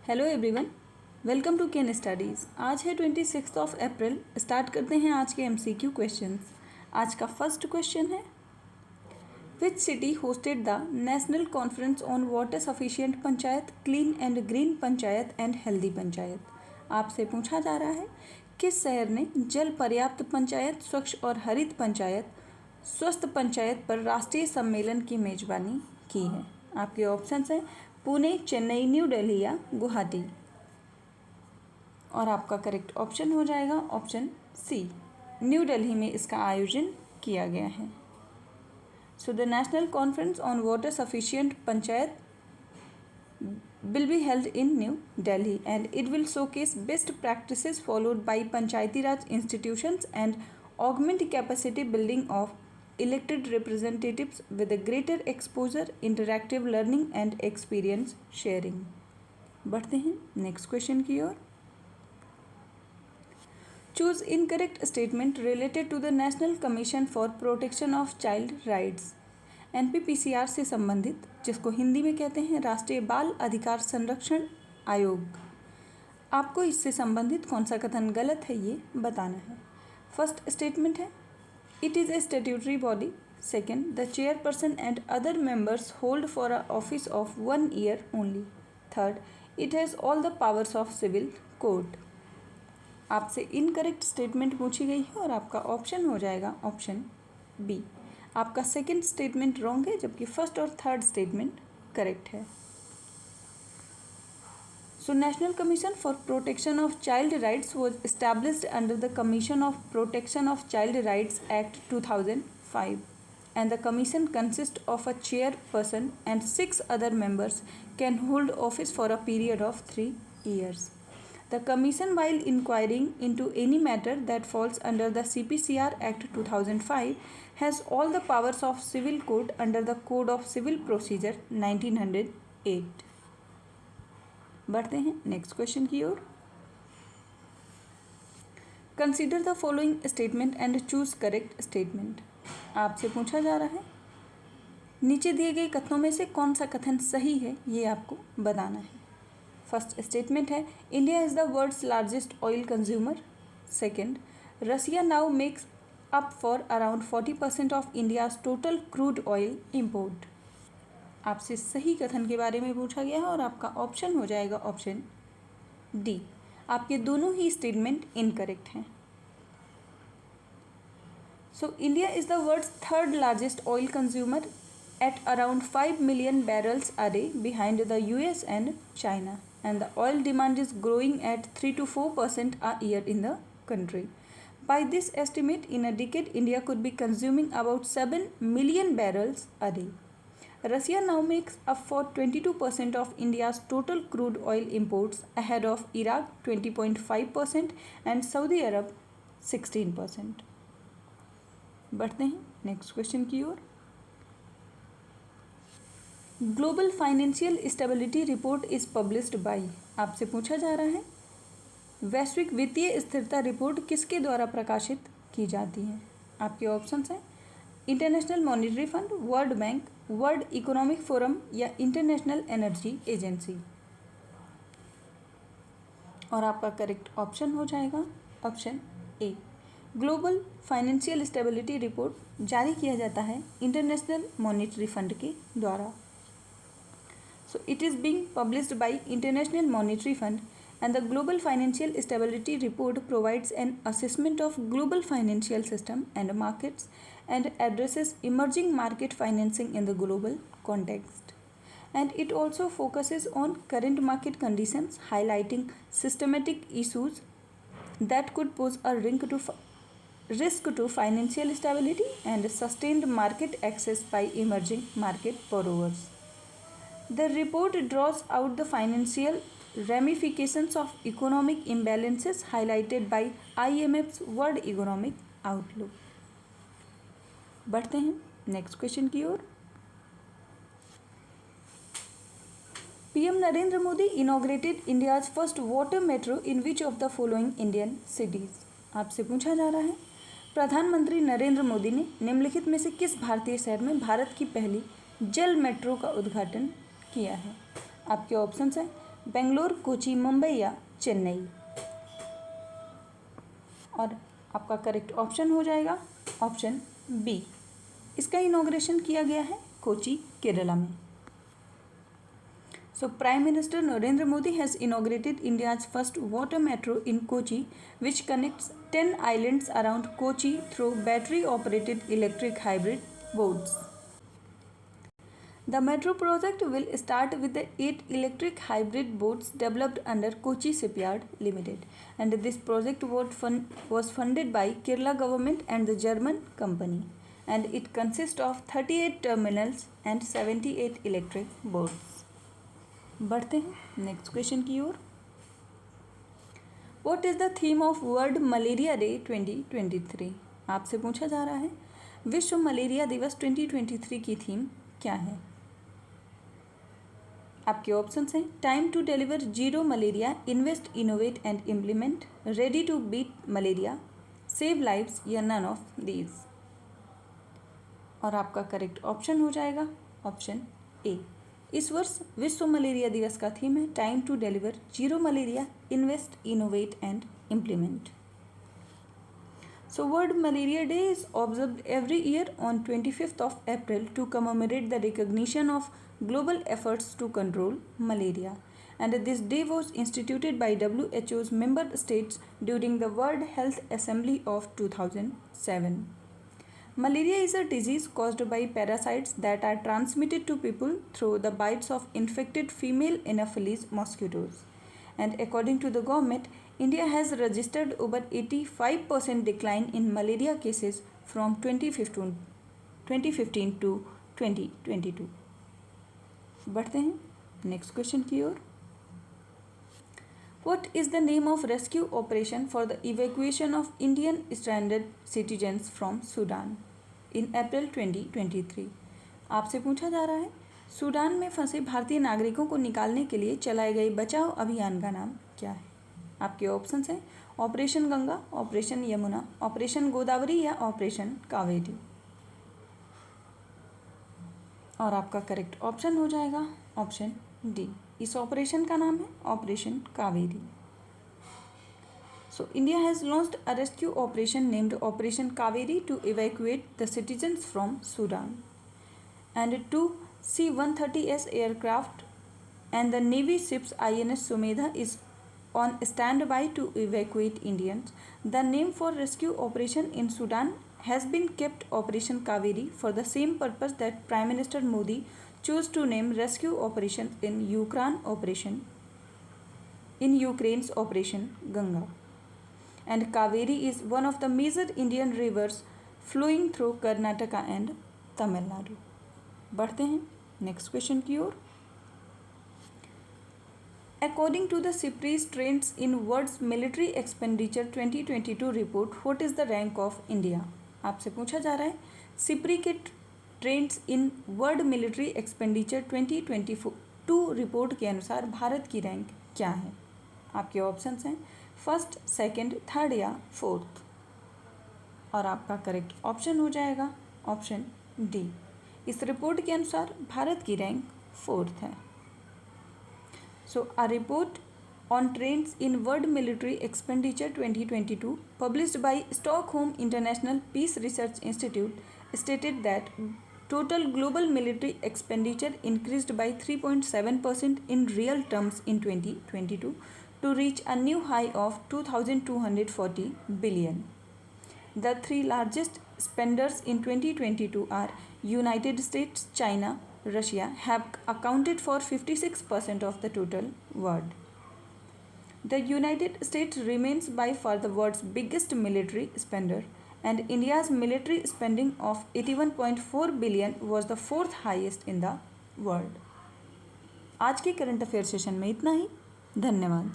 Hello everyone, welcome to Ken Studies. आज है 26 अप्रैल। Start करते हैं आज के एमसीक्यू क्वेश्चंस। आज का फर्स्ट क्वेश्चन है, which city hosted the national conference on water sufficient panchayat, clean and green panchayat and healthy panchayat. आपसे पूछा जा रहा है, किस शहर ने जल पर्याप्त पंचायत, स्वच्छ और हरित पंचायत, स्वस्थ पंचायत पर राष्ट्रीय सम्मेलन की मेजबानी की है। आपके ऑप्शंस हैं पुणे, चेन्नई, न्यू दिल्ली या गुवाहाटी। और आपका करेक्ट ऑप्शन हो जाएगा ऑप्शन सी, न्यू दिल्ली में इसका आयोजन किया गया है। So the national conference on water sufficient panchayat will be held in New Delhi and it will showcase best practices followed by Panchayati Raj institutions and augment capacity building of elected representatives with a greater exposure, interactive learning and experience sharing। बढ़ते हैं next question की ओर। Choose incorrect statement related to the national commission for protection of child rights. NPPCR से संबंधित, जिसको हिंदी में कहते हैं राष्ट्रीय बाल अधिकार संरक्षण आयोग। आपको इससे संबंधित कौन सा कथन गलत है ये बताना है। फर्स्ट स्टेटमेंट है, it is a statutory body. Second, the chairperson and other members hold for a office of 1 year only. Third, it has all the powers of civil court. आपसे इनकरेक्ट स्टेटमेंट पूछी गई है और आपका option हो जाएगा option B. आपका second statement wrong है, जबकि फर्स्ट और थर्ड स्टेटमेंट करेक्ट है। So National commission for protection of child Rights was established under the commission of protection of child rights act 2005 and the commission consists of a chairperson and 6 other members can hold office for a period of 3 years. The commission, while inquiring into any matter that falls under the CPCR Act 2005, has all the powers of civil court under the Code of Civil Procedure 1908। बढ़ते हैं next question की ओर। Consider the following statement and choose correct statement. आपसे पूछा जा रहा है, नीचे दिए गए कथनों में से कौन सा कथन सही है ये आपको बताना है। फर्स्ट स्टेटमेंट है, India is the world's largest oil consumer. Second, Russia now makes up for around 40% of India's total crude oil import. आपसे सही कथन के बारे में पूछा गया है और आपका ऑप्शन हो जाएगा ऑप्शन डी। आपके दोनों ही स्टेटमेंट इनकरेक्ट हैं। So India is the world's third largest oil consumer at around 5 million barrels a day behind the US and China, and the oil demand is growing at 3 to 4% a year in the country. By this estimate, in a decade, India could be consuming about 7 million barrels a day. Russia now makes up for 22% of India's total crude oil imports, ahead of Iraq 20.5% and Saudi Arab 16%। बढ़ते हैं next question की ओर। Global financial stability report is published by. आपसे पूछा जा रहा है, वैश्विक वित्तीय स्थिरता रिपोर्ट किसके द्वारा प्रकाशित की जाती है। आपके ऑप्शंस हैं international monetary fund, world bank, world economic forum या इंटरनेशनल एनर्जी एजेंसी। और आपका करेक्ट ऑप्शन हो जाएगा option A. Global financial stability report जारी किया जाता है इंटरनेशनल मॉनिटरी फंड के द्वारा। So it is being published by international monetary fund and the global financial stability report provides an assessment of global financial system and markets and addresses emerging market financing in the global context, and it also focuses on current market conditions, highlighting systematic issues that could pose a risk to financial stability and sustained market access by emerging market borrowers. The report draws out the financial ramifications of economic imbalances highlighted by IMF's World Economic Outlook। बढ़ते हैं next question की ओर। PM Narendra Modi inaugurated India's first water metro in which of the following Indian cities? आपसे पूछा जा रहा है, प्रधानमंत्री नरेंद्र मोदी ने निम्नलिखित में से किस भारतीय शहर में भारत की पहली जल मेट्रो का उद्घाटन किया है। आपके ऑप्शंस हैं बेंगलोर, कोची, मुंबई या चेन्नई? और आपका करेक्ट ऑप्शन हो जाएगा ऑप्शन बी। इसका इनॉग्रेशन किया गया है कोची, केरला में। So, Prime Minister Narendra Modi has inaugurated India's first water metro in Kochi, which connects 10 islands around Kochi through battery-operated electric hybrid boats. The metro project will start with the 8 electric hybrid boats developed under Kochi Shipyard Limited, and this project was funded by Kerala government and the German company, and it consists of 38 terminals and 78 electric boats. बढ़ते हैं next question की ओर। What is the theme of world malaria day 2023? आपसे पूछा जा रहा है विश्व मलेरिया दिवस 2023 की थीम क्या है? आपके ऑप्शंस हैं time to deliver zero malaria, invest innovate and implement, ready to beat malaria, save lives या नन ऑफ दीज। और आपका करेक्ट ऑप्शन हो जाएगा ऑप्शन ए। इस वर्ष विश्व मलेरिया दिवस का थीम है time to deliver zero malaria, invest innovate and implement. So World Malaria Day is observed every year on 25th of April to commemorate the recognition of global efforts to control malaria. And this day was instituted by WHO's member states during the World Health Assembly of 2007. Malaria is a disease caused by parasites that are transmitted to people through the bites of infected female Anopheles mosquitoes. And according to the government, India has registered over 85% decline in malaria cases from 2015 to 2022. बढ़ते हैं next question की ओर। What is the name of rescue operation for the evacuation of Indian stranded citizens from Sudan in April 2023? आपसे पूछा जा रहा है Sudan में फंसे भारतीय नागरिकों को निकालने के लिए चलाए गए बचाव अभियान का नाम क्या है? आपके ऑप्शंस हैं operation Ganga, operation Yamuna, operation Godavari या ऑपरेशन कावेरी। और आपका करेक्ट ऑप्शन हो जाएगा ऑप्शन डी। इस ऑपरेशन का नाम है operation Kaveri. So India has launched a rescue operation named Operation Kaveri to evacuate the citizens from Sudan. And two C-130S aircraft and the Navy ships INS Sumedha is on standby to evacuate Indians. The name for rescue operation in Sudan has been kept Operation Kaveri for the same purpose that Prime Minister Modi chose to name rescue operation in Ukraine's Operation Ganga. And Kaveri is one of the major Indian rivers flowing through Karnataka and Tamil Nadu. बढ़ते हैं next question की ओर। According to the CIPRI's Trends in World's Military Expenditure 2022 report, what is the rank of India? आपसे पूछा जा रहा है SIPRI के trends in world military expenditure 2022 report के अनुसार भारत की रैंक क्या है? आपके ऑप्शंस हैं फर्स्ट, सेकंड, थर्ड या फोर्थ। और आपका करेक्ट ऑप्शन हो जाएगा ऑप्शन डी। इस रिपोर्ट के अनुसार भारत की रैंक फोर्थ है। So a report on trends in world military expenditure 2022 published by Stockholm International Peace Research Institute stated that total global military expenditure increased by 3.7% in real terms in 2022 to reach a new high of 2,240 billion. The three largest spenders in 2022 are United States, China, Russia have accounted for 56% of the total world. The United States remains by far the world's biggest military spender, and India's military spending of 81.4 billion was the fourth highest in the world. आज के current affair session में इतना ही। धन्यवाद।